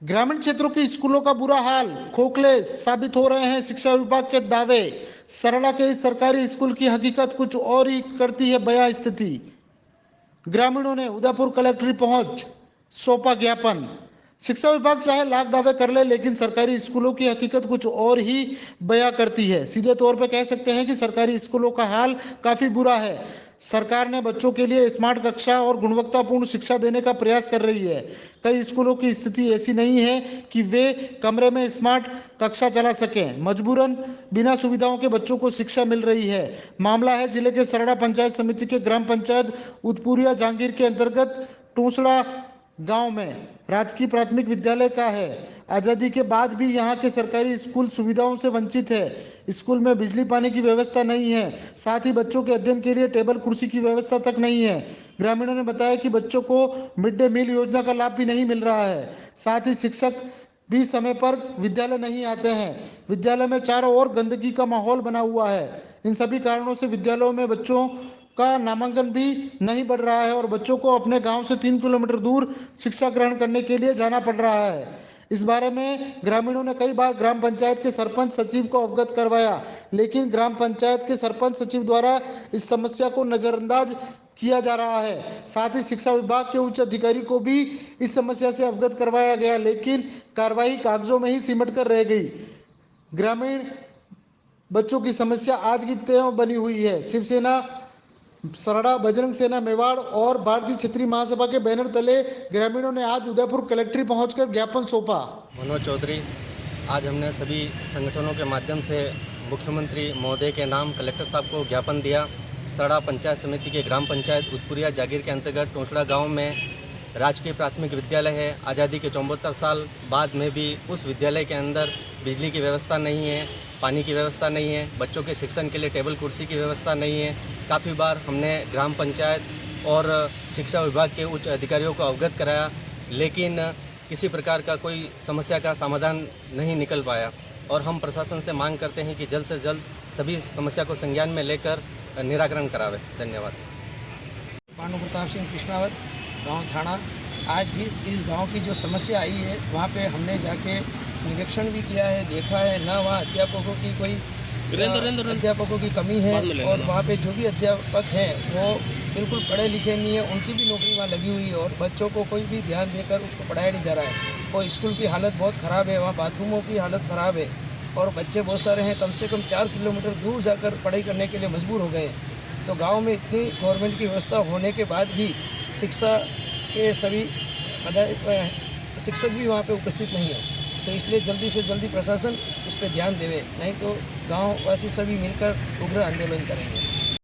ग्रामीण क्षेत्रों के स्कूलों का बुरा हाल, खोखले साबित हो रहे हैं शिक्षा विभाग के दावे। सरला के इस सरकारी स्कूल की हकीकत कुछ और ही करती है बयां स्थिति। ग्रामीणों ने उदयपुर कलेक्ट्रेट पहुंच सौंपा ज्ञापन। शिक्षा विभाग चाहे लाख दावे कर ले, लेकिन सरकारी स्कूलों की हकीकत कुछ और ही बयां करती है। सीधे तौर पर कह सकते हैं कि सरकारी स्कूलों का हाल काफी बुरा है। सरकार ने बच्चों के लिए स्मार्ट कक्षा और गुणवत्तापूर्ण शिक्षा देने का प्रयास कर रही है। कई स्कूलों की स्थिति ऐसी नहीं है कि वे कमरे में स्मार्ट कक्षा चला सकें। मजबूरन बिना सुविधाओं के बच्चों को शिक्षा मिल रही है। मामला है जिले के सरड़ा पंचायत समिति के ग्राम पंचायत उदपुरिया जांगीर के अंतर्गत टूसड़ा गांव में राजकीय प्राथमिक विद्यालय का है। आज़ादी के बाद भी यहां के सरकारी स्कूल सुविधाओं से वंचित है। स्कूल में बिजली पानी की व्यवस्था नहीं है, साथ ही बच्चों के अध्ययन के लिए टेबल कुर्सी की व्यवस्था तक नहीं है। ग्रामीणों ने बताया कि बच्चों को मिड डे मील योजना का लाभ भी नहीं मिल रहा है। साथ ही शिक्षक भी समय पर विद्यालय नहीं आते हैं। विद्यालय में चारों ओर गंदगी का माहौल बना हुआ है। इन सभी कारणों से विद्यालयों में बच्चों का नामांकन भी नहीं बढ़ रहा है और बच्चों को अपने गांव से 3 किलोमीटर दूर शिक्षा ग्रहण करने के लिए जाना पड़ रहा है। इस बारे में ग्रामीणों ने कई बार ग्राम पंचायत के सरपंच सचिव को अवगत करवाया, लेकिन ग्राम पंचायत के सरपंच सचिव द्वारा इस समस्या को नजरअंदाज किया जा रहा है। साथ ही शिक्षा विभाग के उच्च अधिकारी को भी इस समस्या से अवगत करवाया गया, लेकिन कार्रवाई कागजों में ही सिमट कर रह गई। ग्रामीण बच्चों की समस्या आज की त्यों बनी हुई है। शिवसेना, सरड़ा, बजरंग सेना मेवाड़ और भारतीय क्षेत्रीय महासभा के बैनर तले ग्रामीणों ने आज उदयपुर कलेक्ट्रेट पहुंचकर ज्ञापन सौंपा। मनोज चौधरी, आज हमने सभी संगठनों के माध्यम से मुख्यमंत्री महोदय के नाम कलेक्टर साहब को ज्ञापन दिया। सरड़ा पंचायत समिति के ग्राम पंचायत उदपुरिया जागीर के अंतर्गत टोसड़ा गांव में राजकीय प्राथमिक विद्यालय है। आज़ादी के 74 साल बाद में भी उस विद्यालय के अंदर बिजली की व्यवस्था नहीं है, पानी की व्यवस्था नहीं है, बच्चों के शिक्षण के लिए टेबल कुर्सी की व्यवस्था नहीं है। काफ़ी बार हमने ग्राम पंचायत और शिक्षा विभाग के उच्च अधिकारियों को अवगत कराया, लेकिन किसी प्रकार का कोई समस्या का समाधान नहीं निकल पाया। और हम प्रशासन से मांग करते हैं कि जल्द से जल्द सभी समस्या को संज्ञान में लेकर निराकरण करावे। धन्यवाद। भानु प्रताप सिंह कृष्णावत, गांव थाना। आज इस गांव की जो समस्या आई है वहाँ पे हमने जाके निरीक्षण भी किया है, देखा है ना वहाँ अध्यापकों की कोई अध्यापकों की कमी है और वहाँ पे जो भी अध्यापक हैं वो बिल्कुल पढ़े लिखे नहीं है, उनकी भी नौकरी वहाँ लगी हुई है और बच्चों को कोई भी ध्यान देकर उसको पढ़ाया नहीं जा रहा है। और स्कूल की हालत बहुत ख़राब है, वहाँ बाथरूमों की हालत ख़राब है और बच्चे बहुत सारे हैं, कम से कम 4 किलोमीटर दूर जाकर पढ़ाई करने के लिए मजबूर हो गए हैं। तो गाँव में इतनी गवर्नमेंट की व्यवस्था होने के बाद भी शिक्षा के सभी शिक्षक भी वहाँ पे उपस्थित नहीं है। तो इसलिए जल्दी से जल्दी प्रशासन इस पर ध्यान देवे, नहीं तो गांव वासी सभी मिलकर उग्र आंदोलन करेंगे।